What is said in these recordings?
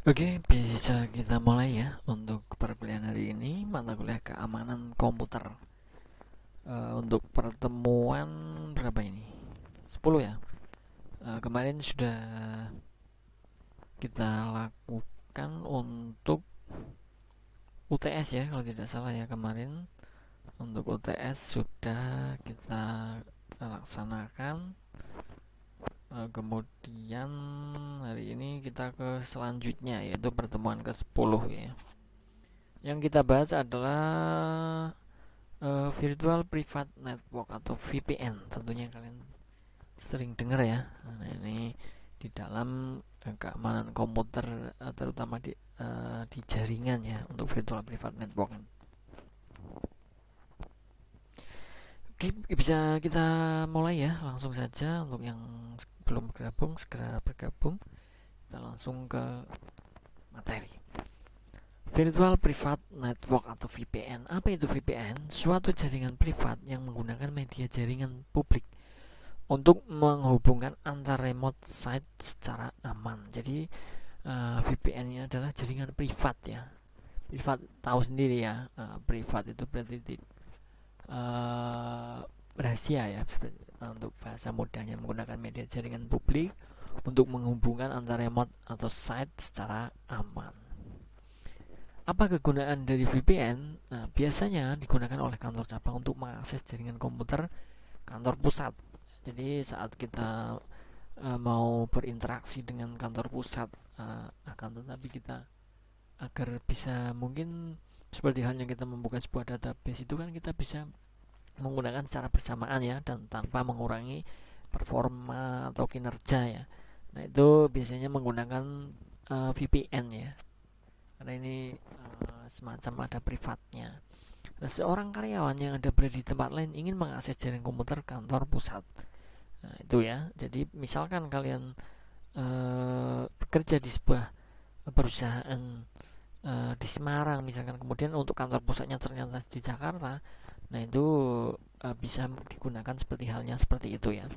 Oke, bisa kita mulai ya untuk perkuliahan hari ini, mata kuliah keamanan komputer. Untuk pertemuan berapa ini? 10 ya. Kemarin sudah kita lakukan untuk UTS ya, kalau tidak salah ya kemarin. Untuk UTS sudah kita laksanakan. Kemudian hari ini kita ke selanjutnya, yaitu pertemuan ke-10 ya. Yang kita bahas adalah Virtual Private Network atau VPN. Tentunya kalian sering dengar ya. Nah, ini di dalam keamanan komputer, terutama di jaringan ya, untuk Virtual Private Network. Oke, bisa kita mulai ya, langsung saja. Untuk yang belum bergabung, segera bergabung. Kita langsung ke materi. Virtual Private Network atau VPN. Apa itu VPN? Suatu jaringan privat yang menggunakan media jaringan publik untuk menghubungkan antar remote site secara aman. Jadi VPN ini adalah jaringan privat ya. Privat tahu sendiri ya. Privat itu berarti rahasia ya. Untuk bahasa mudahnya, menggunakan media jaringan publik untuk menghubungkan antar remote atau site secara aman. Apa kegunaan dari VPN? Nah, biasanya digunakan oleh kantor cabang untuk mengakses jaringan komputer kantor pusat. Jadi saat kita mau berinteraksi dengan kantor pusat, akan tetapi kita agar bisa, mungkin seperti halnya kita membuka sebuah database, itu kan kita bisa menggunakan secara bersamaan ya, dan tanpa mengurangi performa atau kinerja ya. Nah, itu biasanya menggunakan VPN ya, karena ini semacam ada privatnya. Nah, seorang karyawan yang ada berada di tempat lain ingin mengakses jaringan komputer kantor pusat. Nah, itu ya. Jadi misalkan kalian bekerja di sebuah perusahaan di Semarang misalkan, kemudian untuk kantor pusatnya ternyata di Jakarta. Nah, itu bisa digunakan seperti halnya seperti itu ya.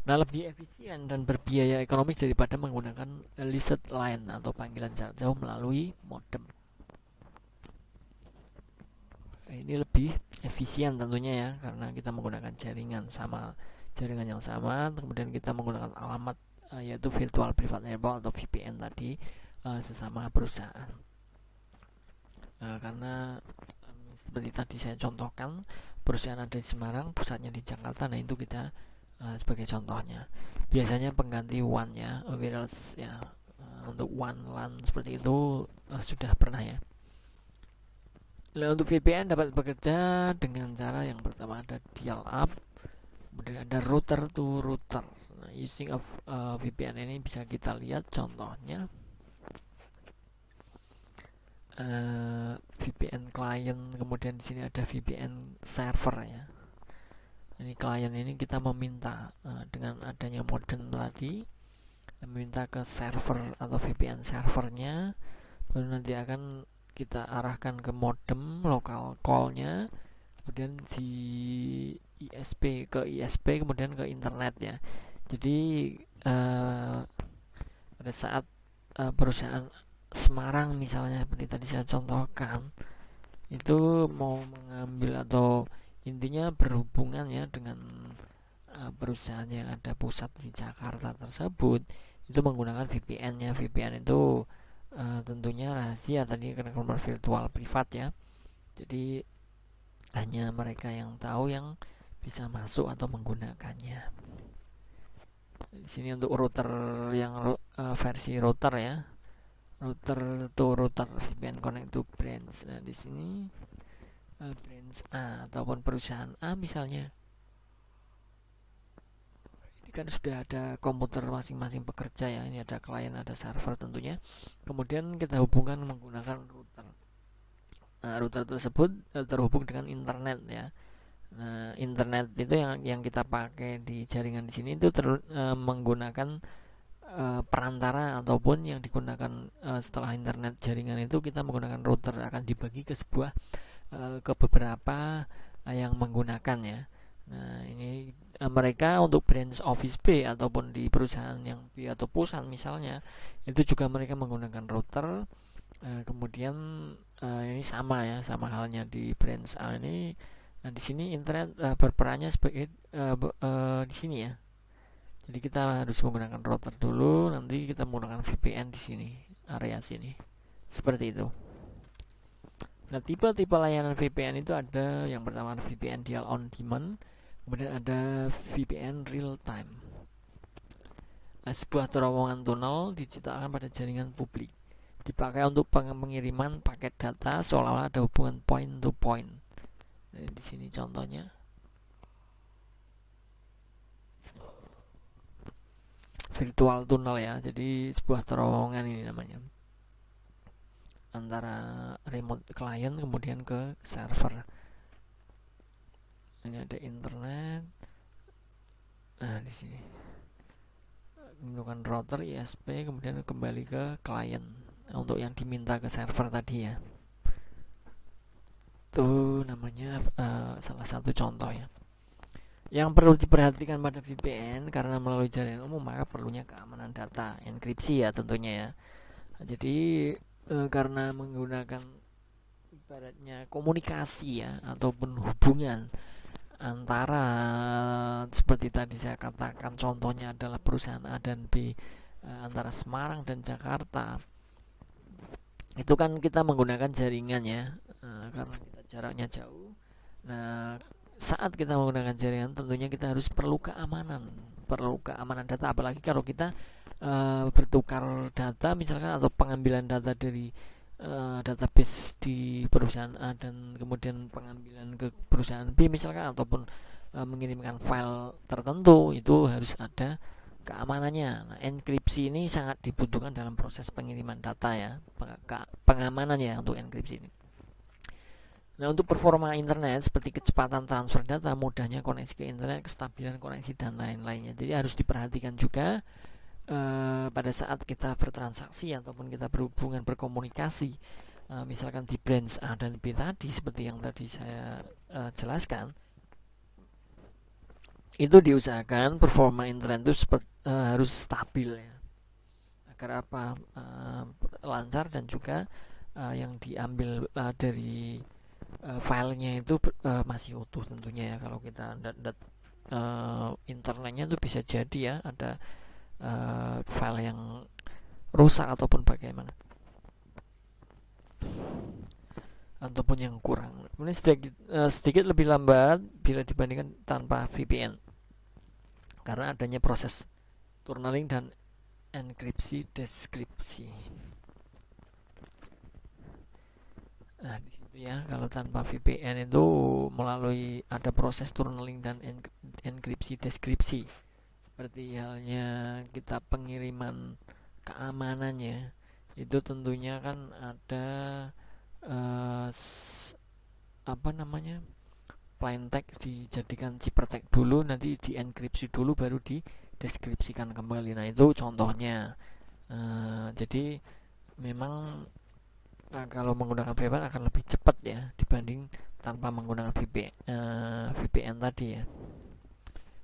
Nah, lebih efisien dan berbiaya ekonomis daripada menggunakan illicit line atau panggilan jarak jauh melalui modem. Ini lebih efisien tentunya ya, karena kita menggunakan jaringan yang sama, kemudian kita menggunakan alamat yaitu Virtual Private Network atau VPN tadi, sesama perusahaan. Karena seperti tadi saya contohkan, perusahaan ada di Semarang, pusatnya di Jakarta. Nah, itu kita sebagai contohnya. Biasanya pengganti WAN ya, wireless ya, untuk WAN LAN seperti itu sudah pernah ya. Nah, untuk VPN dapat bekerja dengan cara yang pertama ada dial up, kemudian ada router to router. Nah, using of VPN ini bisa kita lihat contohnya. VPN client, kemudian di sini ada VPN server ya. Ini klien ini kita meminta dengan adanya modem tadi, meminta ke server atau VPN servernya, baru nanti akan kita arahkan ke modem lokal callnya, kemudian di ISP ke ISP, kemudian ke internet ya. Jadi pada saat perusahaan Semarang misalnya seperti tadi saya contohkan, itu mau mengambil atau intinya berhubungan ya dengan perusahaan yang ada pusat di Jakarta tersebut, itu menggunakan VPN-nya. VPN itu tentunya rahasia tadi, karena nomor virtual privat ya. Jadi hanya mereka yang tahu yang bisa masuk atau menggunakannya. Di sini untuk router yang versi router ya, router to router VPN connect to branch. Nah, di sini branch A ataupun perusahaan A misalnya, ini kan sudah ada komputer masing-masing pekerja ya. Ini ada klien, ada server tentunya. Kemudian kita hubungkan menggunakan router. Nah, router tersebut terhubung dengan internet ya. Nah, internet itu yang kita pakai di jaringan di sini itu menggunakan perantara, ataupun yang digunakan setelah internet jaringan itu kita menggunakan router, akan dibagi ke ke beberapa yang menggunakan ya. Nah, ini mereka untuk branch office B ataupun di perusahaan yang B atau perusahaan misalnya, itu juga mereka menggunakan router. Kemudian ini sama ya, sama halnya di branch A ini. Nah, di sini internet berperannya sebagai di sini ya. Jadi kita harus menggunakan router dulu, nanti kita menggunakan VPN di sini, area sini. Seperti itu. Nah, tipe-tipe layanan VPN itu ada, yang pertama ada VPN dial on demand, kemudian ada VPN real time. Sebuah terowongan tunnel diciptakan pada jaringan publik, dipakai untuk pengiriman paket data seolah-olah ada hubungan point to point. Nah, di sini contohnya. Virtual tunnel ya, jadi sebuah terowongan ini namanya, antara remote client kemudian ke server. Ini ada internet. Nah, di sini menggunakan router ISP kemudian kembali ke client untuk yang diminta ke server tadi ya. Itu namanya salah satu contoh ya. Yang perlu diperhatikan pada VPN, karena melalui jaringan umum maka perlunya keamanan data, enkripsi ya tentunya ya. Nah, jadi karena menggunakan ibaratnya komunikasi ya ataupun hubungan antara, seperti tadi saya katakan contohnya adalah perusahaan A dan B, antara Semarang dan Jakarta, itu kan kita menggunakan jaringan ya, karena kita jaraknya jauh. Nah, saat kita menggunakan jaringan tentunya kita harus perlu keamanan data, apalagi kalau kita bertukar data misalkan, atau pengambilan data dari database di perusahaan A dan kemudian pengambilan ke perusahaan B misalkan, ataupun mengirimkan file tertentu, itu harus ada keamanannya. Nah, enkripsi ini sangat dibutuhkan dalam proses pengiriman data ya, pengamanannya untuk enkripsi ini. Nah, untuk performa internet seperti kecepatan transfer data, mudahnya koneksi ke internet, kestabilan koneksi dan lain-lainnya. Jadi harus diperhatikan juga pada saat kita bertransaksi ataupun kita berhubungan berkomunikasi, misalkan di branch A dan B tadi seperti yang tadi saya jelaskan, itu diusahakan performa internet itu harus stabil ya, agar apa, lancar, dan juga yang diambil dari filenya itu masih utuh tentunya ya. Kalau kita internetnya itu bisa jadi ya ada file yang rusak ataupun bagaimana, ataupun yang kurang. Ini sedikit lebih lambat bila dibandingkan tanpa VPN, karena adanya proses tunneling dan enkripsi deskripsi. Nah, di situ ya, kalau tanpa VPN itu melalui ada proses tunneling dan enkripsi deskripsi. Seperti halnya kita pengiriman keamanannya, itu tentunya kan ada plain text dijadikan ciphertext dulu, nanti dienkripsi dulu, baru dideskripsikan kembali. Nah, itu contohnya. Jadi memang kalau menggunakan VPN akan lebih cepat ya dibanding tanpa menggunakan VPN tadi ya.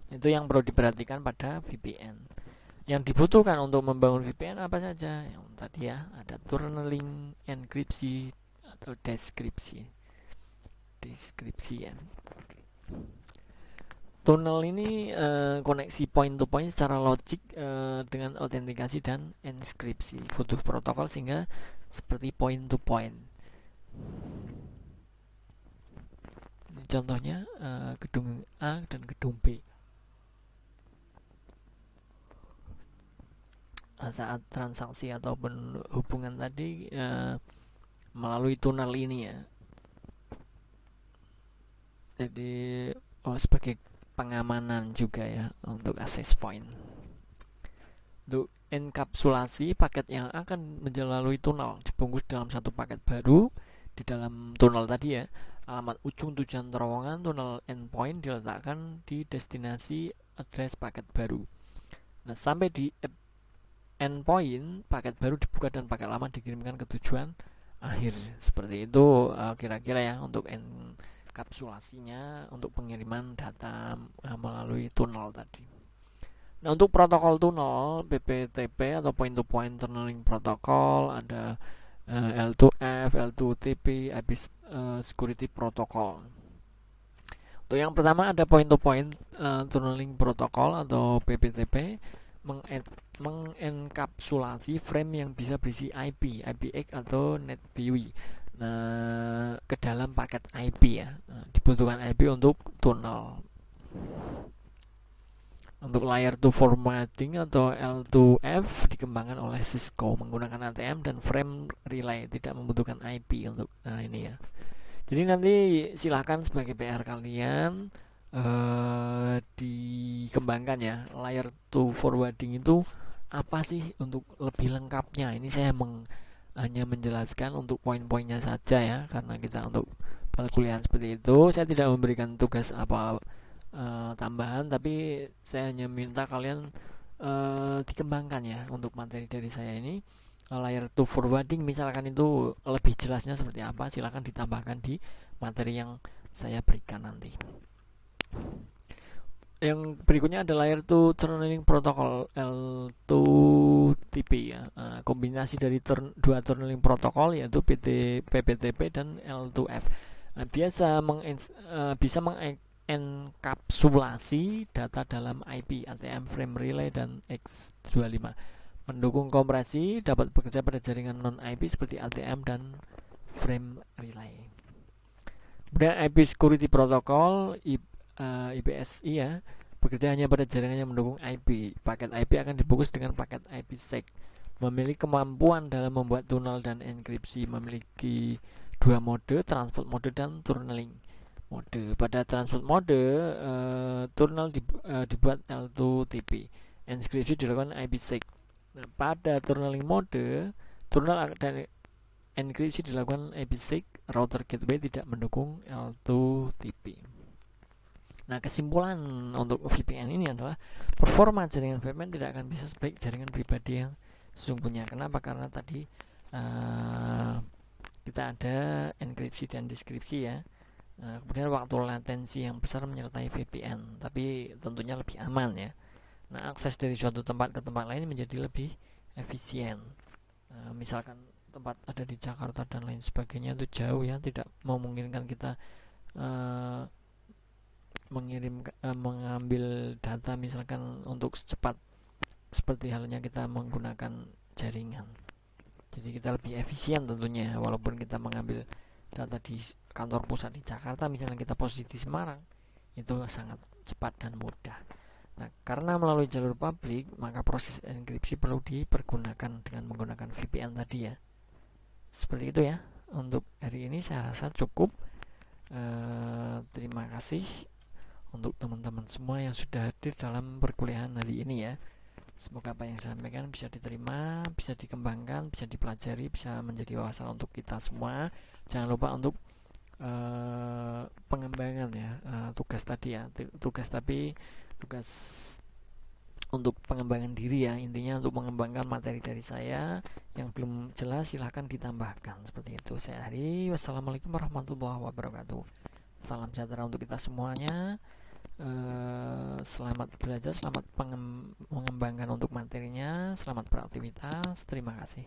Itu yang perlu diperhatikan pada VPN. Yang dibutuhkan untuk membangun VPN apa saja? Yang tadi ya, ada tunneling, enkripsi, atau deskripsi ya. Tunnel ini koneksi point to point secara logik dengan autentikasi dan enkripsi. Butuh protokol sehingga seperti point to point. Ini contohnya gedung A dan gedung B. Saat transaksi ataupun hubungan tadi melalui tunnel ini ya. Jadi sebagai pengamanan juga ya untuk access point. Untuk enkapsulasi, paket yang akan melalui tunnel dibungkus dalam satu paket baru di dalam tunnel tadi ya. Alamat ujung tujuan terowongan tunnel endpoint diletakkan di destinasi address paket baru. Nah, sampai di endpoint, paket baru dibuka dan paket lama dikirimkan ke tujuan akhir. Seperti itu kira-kira ya untuk enkapsulasinya untuk pengiriman data melalui tunnel tadi. Nah, untuk protokol tunnel PPTP atau point to point tunneling protocol ada L2F, L2TP, IP security protocol. Untuk yang pertama ada point to point tunneling protocol atau PPTP, mengenkapsulasi frame yang bisa berisi IP, IPX atau NetBEUI. Nah, ke dalam paket IP ya. Nah, dibutuhkan IP untuk tunnel. Untuk layer 2 formatting atau L2F dikembangkan oleh Cisco menggunakan ATM dan frame relay, tidak membutuhkan IP untuk ini ya. Jadi nanti silahkan sebagai PR kalian dikembangkan ya. Layer 2 forwarding itu apa sih untuk lebih lengkapnya. Ini saya hanya menjelaskan untuk poin-poinnya saja ya, karena kita untuk perkuliahan seperti itu saya tidak memberikan tugas apa tambahan, tapi saya hanya minta kalian dikembangkan ya untuk materi dari saya ini. Layer 2 forwarding misalkan itu lebih jelasnya seperti apa, silahkan ditambahkan di materi yang saya berikan nanti. Yang berikutnya ada layer 2 tunneling protocol L2TP ya. Kombinasi dari dua tunneling protokol yaitu PPTP dan L2F. Nah, bisa mengenkapsulasi data dalam IP, ATM, frame relay dan X25. Mendukung kompresi, dapat bekerja pada jaringan non-IP seperti ATM dan frame relay. Kemudian IP security protocol IPSI ya, bekerja hanya pada jaringan yang mendukung IP. Paket IP akan dibungkus dengan paket IPsec. Memiliki kemampuan dalam membuat tunnel dan enkripsi. Memiliki dua mode, transport mode dan tunneling mode. Pada transport mode, tunnel dibuat L2TP. Enkripsi dilakukan IPsec. Nah, pada tunneling mode, tunnel dan enkripsi dilakukan IPsec. Router gateway tidak mendukung L2TP. Nah, kesimpulan untuk VPN ini adalah performa jaringan VPN tidak akan bisa sebaik jaringan pribadi yang sesungguhnya. Kenapa? Karena tadi kita ada enkripsi dan deskripsi ya. Kemudian waktu latensi yang besar menyertai VPN, tapi tentunya lebih aman ya. Nah, akses dari suatu tempat ke tempat lain menjadi lebih efisien. Misalkan tempat ada di Jakarta dan lain sebagainya itu jauh ya, tidak memungkinkan kita mengambil data misalkan untuk secepat seperti halnya kita menggunakan jaringan. Jadi kita lebih efisien tentunya, walaupun kita mengambil data di kantor pusat di Jakarta, misalnya kita posisi di Semarang, itu sangat cepat dan mudah. Nah, karena melalui jalur publik, maka proses enkripsi perlu dipergunakan dengan menggunakan VPN tadi ya. Seperti itu ya. Untuk hari ini saya rasa cukup. Terima kasih untuk teman-teman semua yang sudah hadir dalam perkuliahan hari ini ya. Semoga apa yang saya sampaikan bisa diterima, bisa dikembangkan, bisa dipelajari, bisa menjadi wawasan untuk kita semua. Jangan lupa untuk pengembangan ya, tugas tadi ya, tugas untuk pengembangan diri ya, intinya untuk mengembangkan materi dari saya. Yang belum jelas silahkan ditambahkan. Seperti itu. Saya Hari, wassalamualaikum warahmatullahi wabarakatuh. Salam sejahtera untuk kita semuanya. Selamat belajar, selamat mengembangkan untuk materinya, selamat beraktivitas. Terima kasih.